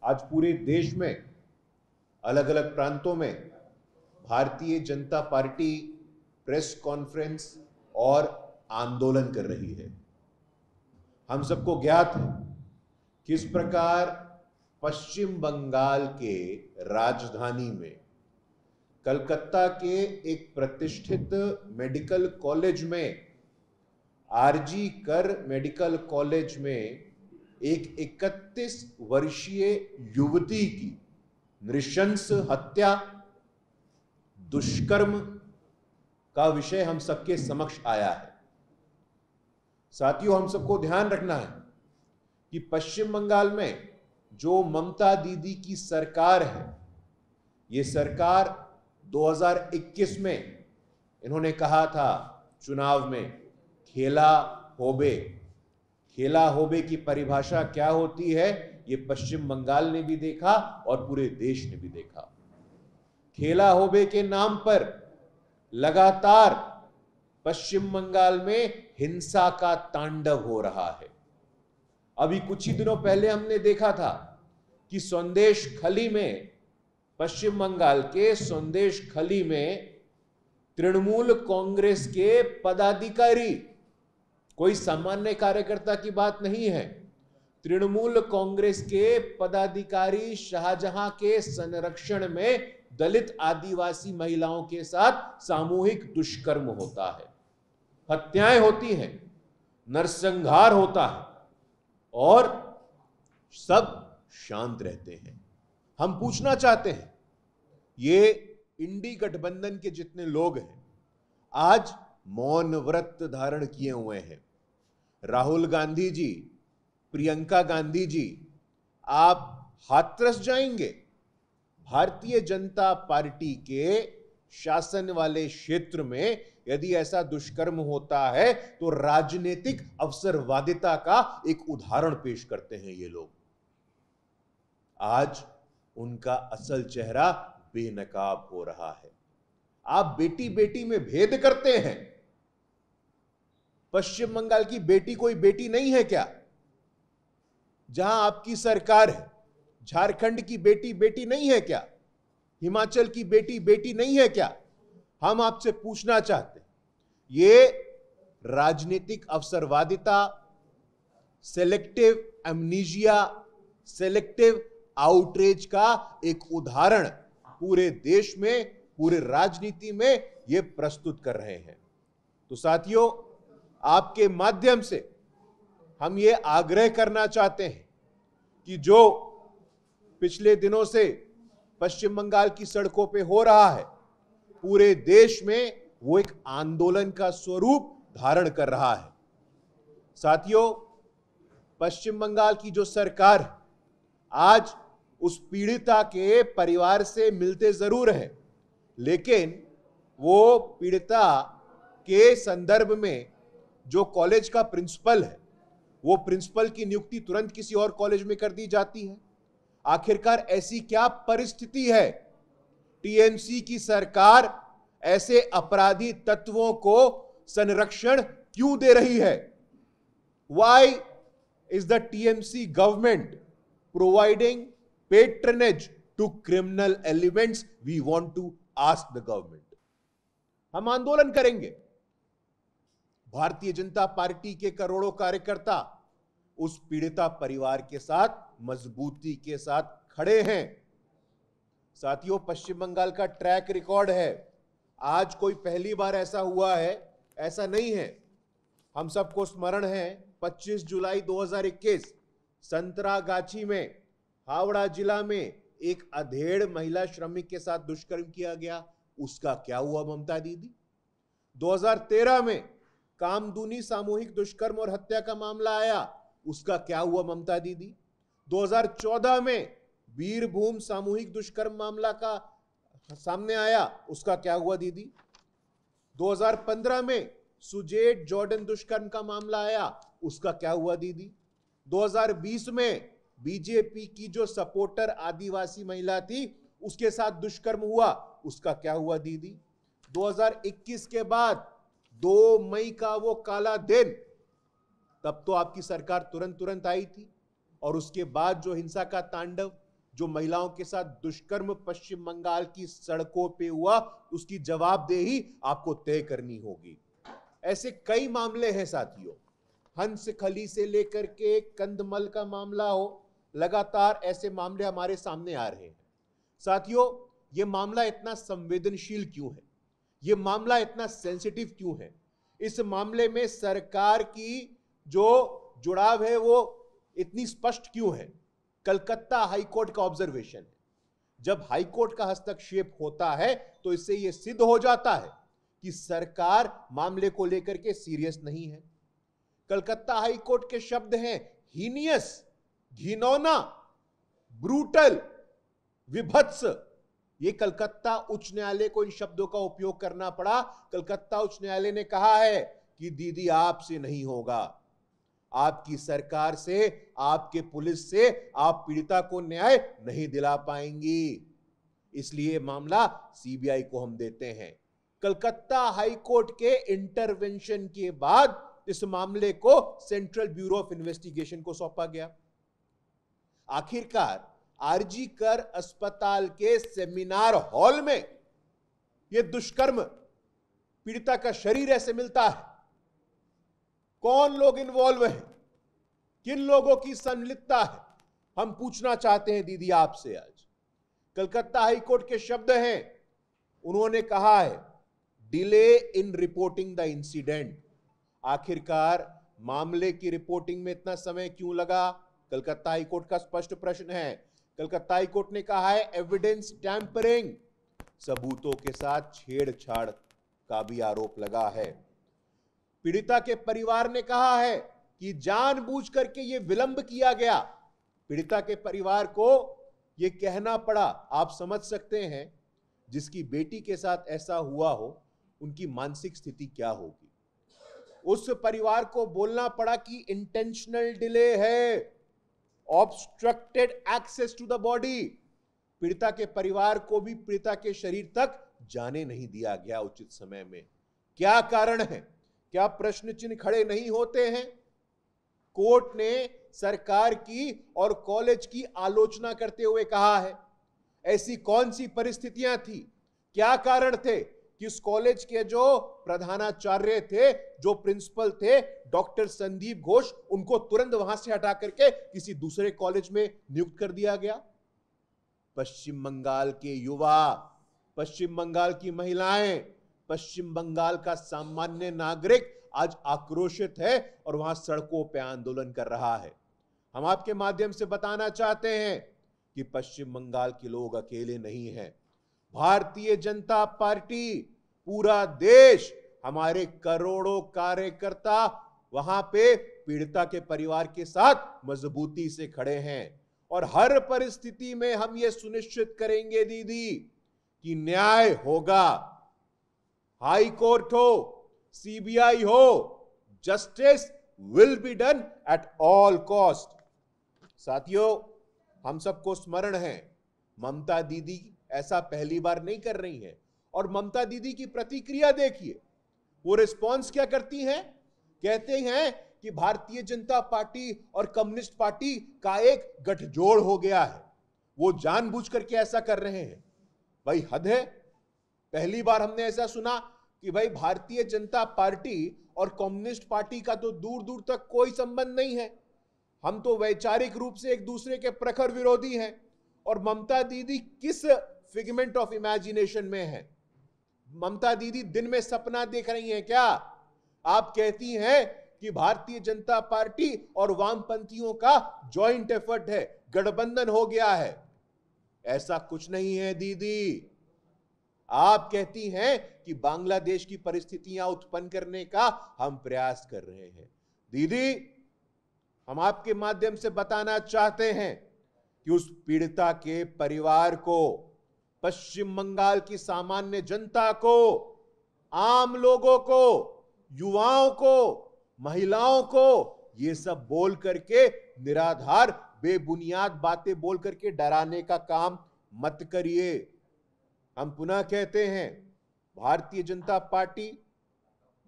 आज पूरे देश में अलग अलग प्रांतों में Bharatiya Janata party press conference और आंदोलन कर रही है। हम सबको ज्ञात है किस प्रकार पश्चिम बंगाल के राजधानी में कलकत्ता के एक प्रतिष्ठित मेडिकल कॉलेज में, आरजी कर मेडिकल कॉलेज में, एक 31 वर्षीय युवती की नृशंस हत्या, दुष्कर्म का विषय हम सबके समक्ष आया है। साथियों, हम सबको ध्यान रखना है कि पश्चिम बंगाल में जो ममता दीदी की सरकार है, ये सरकार 2021 में इन्होंने कहा था चुनाव में, खेला होबे। खेला होबे की परिभाषा क्या होती है, ये पश्चिम बंगाल ने भी देखा और पूरे देश ने भी देखा। खेला होबे के नाम पर लगातार पश्चिम बंगाल में हिंसा का तांडव हो रहा है। अभी कुछ ही दिनों पहले हमने देखा था कि संदेश खली में, पश्चिम बंगाल के संदेश खली में तृणमूल कांग्रेस के पदाधिकारी, कोई सामान्य कार्यकर्ता की बात नहीं है, तृणमूल कांग्रेस के पदाधिकारी शाहजहां के संरक्षण में दलित आदिवासी महिलाओं के साथ सामूहिक दुष्कर्म होता है, हत्याएं होती हैं, नरसंहार होता है और सब शांत रहते हैं। हम पूछना चाहते हैं, ये इंडी गठबंधन के जितने लोग हैं आज मौन व्रत धारण किए हुए हैं। राहुल गांधी जी, प्रियंका गांधी जी, आप हाथरस जाएंगे? भारतीय जनता पार्टी के शासन वाले क्षेत्र में यदि ऐसा दुष्कर्म होता है तो राजनीतिक अवसरवादिता का एक उदाहरण पेश करते हैं ये लोग। आज उनका असल चेहरा बेनकाब हो रहा है। आप बेटी बेटी में भेद करते हैं। पश्चिम बंगाल की बेटी कोई बेटी नहीं है क्या? जहां आपकी सरकार है, झारखंड की बेटी बेटी नहीं है क्या? हिमाचल की बेटी बेटी नहीं है क्या? हम आपसे पूछना चाहते हैं, ये राजनीतिक अवसरवादिता, सेलेक्टिव एमनीजिया, सेलेक्टिव आउटरीच का एक उदाहरण पूरे देश में, पूरे राजनीति में ये प्रस्तुत कर रहे हैं। तो साथियों, आपके माध्यम से हम ये आग्रह करना चाहते हैं कि जो पिछले दिनों से पश्चिम बंगाल की सड़कों पे हो रहा है, पूरे देश में वो एक आंदोलन का स्वरूप धारण कर रहा है। साथियों, पश्चिम बंगाल की जो सरकार आज उस पीड़िता के परिवार से मिलते जरूर है, लेकिन वो पीड़िता के संदर्भ में जो कॉलेज का प्रिंसिपल है, वो प्रिंसिपल की नियुक्ति तुरंत किसी और कॉलेज में कर दी जाती है। आखिरकार ऐसी क्या परिस्थिति है? टीएमसी की सरकार ऐसे अपराधी तत्वों को संरक्षण क्यों दे रही है? Why is the TMC government providing patronage to criminal elements? We want to ask the government. हम आंदोलन करेंगे। भारतीय जनता पार्टी के करोड़ों कार्यकर्ता उस पीड़िता परिवार के साथ मजबूती के साथ खड़े हैं। साथियों, पश्चिम बंगाल का ट्रैक रिकॉर्ड है। आज कोई पहली बार ऐसा हुआ है, ऐसा नहीं है। हम सबको स्मरण है 25 जुलाई 2021 संतरागाछी में, हावड़ा जिला में एक अधेड़ महिला श्रमिक के साथ दुष्कर्म किया गया। उसका क्या हुआ ममता दीदी? 2013 में कामदूनी सामूहिक दुष्कर्म और हत्या का मामला आया। उसका क्या हुआ ममता दीदी? 2014 में बीरभूम सामूहिक दुष्कर्म मामला का सामने आया। उसका क्या हुआ दीदी? 2015 में सुजेट जॉर्डन दुष्कर्म का मामला आया। उसका क्या हुआ दीदी? 2020 में बीजेपी की जो सपोर्टर आदिवासी महिला थी, उसके साथ दुष्कर्म हुआ। उसका क्या हुआ दीदी? 2021 के बाद 2 मई का वो काला दिन, तब तो आपकी सरकार तुरंत आई थी। और उसके बाद जो हिंसा का तांडव, जो महिलाओं के साथ दुष्कर्म पश्चिम बंगाल की सड़कों पे हुआ, उसकी जवाबदेही आपको तय करनी होगी। ऐसे कई मामले हैं साथियों, हंसखली से लेकर के कंधमल का मामला हो, लगातार ऐसे मामले हमारे सामने आ रहे हैं। साथियों, यह मामला इतना संवेदनशील क्यों है? यह मामला इतना सेंसिटिव क्यों है? इस मामले में सरकार की जो जुड़ाव है वो इतनी स्पष्ट क्यों है? कलकत्ता हाईकोर्ट का ऑब्जर्वेशन है। जब हाईकोर्ट का हस्तक्षेप होता है तो इससे यह सिद्ध हो जाता है कि सरकार मामले को लेकर के सीरियस नहीं है। कलकत्ता हाईकोर्ट के शब्द हैं हीनियस, घिनौना, ब्रूटल, विभत्स। ये कलकत्ता उच्च न्यायालय को इन शब्दों का उपयोग करना पड़ा। कलकत्ता उच्च न्यायालय ने कहा है कि दीदी आपसे नहीं होगा, आपकी सरकार से, आपके पुलिस से आप पीड़िता को न्याय नहीं दिला पाएंगी, इसलिए मामला सीबीआई को हम देते हैं। कलकत्ता हाईकोर्ट के इंटरवेंशन के बाद इस मामले को सेंट्रल ब्यूरो ऑफ इन्वेस्टिगेशन को सौंपा गया। आखिरकार आरजी कर अस्पताल के सेमिनार हॉल में यह दुष्कर्म, पीड़िता का शरीर ऐसे मिलता है। कौन लोग इन्वॉल्व हैं, किन लोगों की संलिप्तता है, हम पूछना चाहते हैं दीदी आपसे आज। कलकत्ता हाईकोर्ट के शब्द हैं, उन्होंने कहा है delay in reporting the incident. आखिरकार मामले की रिपोर्टिंग में इतना समय क्यों लगा? कलकत्ता हाईकोर्ट का स्पष्ट प्रश्न है। कलकत्ता हाईकोर्ट ने कहा है एविडेंस टैंपरिंग, सबूतों के साथ छेड़छाड़ का भी आरोप लगा है। पीड़िता के परिवार ने कहा है कि जानबूझ करके यह विलंब किया गया। पीड़िता के परिवार को यह कहना पड़ा, आप समझ सकते हैं जिसकी बेटी के साथ ऐसा हुआ हो उनकी मानसिक स्थिति क्या होगी। उस परिवार को बोलना पड़ा कि इंटेंशनल डिले है, obstructed access to the body. पीड़िता के परिवार को भी पीड़िता के शरीर तक जाने नहीं दिया गया उचित समय में। क्या कारण है? क्या प्रश्न चिन्ह खड़े नहीं होते हैं? कोर्ट ने सरकार की और कॉलेज की आलोचना करते हुए कहा है ऐसी कौन सी परिस्थितियां थी, क्या कारण थे कि उस कॉलेज के जो प्रधानाचार्य थे, जो प्रिंसिपल थे डॉक्टर संदीप घोष, उनको तुरंत वहां से हटा करके किसी दूसरे कॉलेज में नियुक्त कर दिया गया। पश्चिम बंगाल के युवा, पश्चिम बंगाल की महिलाएं, पश्चिम बंगाल का सामान्य नागरिक आज आक्रोशित है और वहां सड़कों पे आंदोलन कर रहा है। हम आपके माध्यम से बताना चाहते हैं कि पश्चिम बंगाल के लोग अकेले नहीं हैं। भारतीय जनता पार्टी, पूरा देश, हमारे करोड़ों कार्यकर्ता वहां पे पीड़िता के परिवार के साथ मजबूती से खड़े हैं और हर परिस्थिति में हम ये सुनिश्चित करेंगे दीदी कि न्याय होगा। हाई कोर्ट हो, सीबीआई हो, justice will be done at all cost. साथियों, हम सबको स्मरण है ममता दीदी ऐसा पहली बार नहीं कर रही हैं और ममता दीदी की प्रतिक्रिया देखिए, वो रिस्पॉन्स क्या करती हैं? कहते हैं कि भारतीय जनता पार्टी और कम्युनिस्ट पार्टी का एक गठजोड़ हो गया है, वो जानबूझ करके ऐसा कर रहे हैं। भाई हद है, पहली बार हमने ऐसा सुना कि भाई भारतीय जनता पार्टी और कम्युनिस्ट पार्टी का तो दूर दूर तक कोई संबंध नहीं है, हम तो वैचारिक रूप से एक दूसरे के प्रखर विरोधी हैं। और ममता दीदी किस फिगमेंट ऑफ इमेजिनेशन में है? ममता दीदी दिन में सपना देख रही हैं क्या? आप कहती हैं कि भारतीय जनता पार्टी और वामपंथियों का जॉइंट एफर्ट है, गठबंधन हो गया है। ऐसा कुछ नहीं है दीदी। आप कहती हैं कि बांग्लादेश की परिस्थितियां उत्पन्न करने का हम प्रयास कर रहे हैं। दीदी, हम आपके माध्यम से बताना चाहते हैं कि उस पीड़िता के परिवार को, पश्चिम बंगाल की सामान्य जनता को, आम लोगों को, युवाओं को, महिलाओं को ये सब बोल करके, निराधार बेबुनियाद बातें बोल करके डराने का काम मत करिए। हम पुनः कहते हैं, भारतीय जनता पार्टी,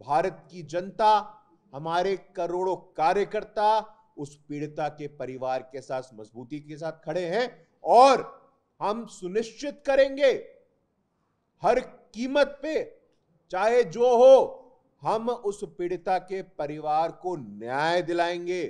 भारत की जनता, हमारे करोड़ों कार्यकर्ता उस पीड़िता के परिवार के साथ मजबूती के साथ खड़े हैं और हम सुनिश्चित करेंगे हर कीमत पे, चाहे जो हो, हम उस पीड़िता के परिवार को न्याय दिलाएंगे।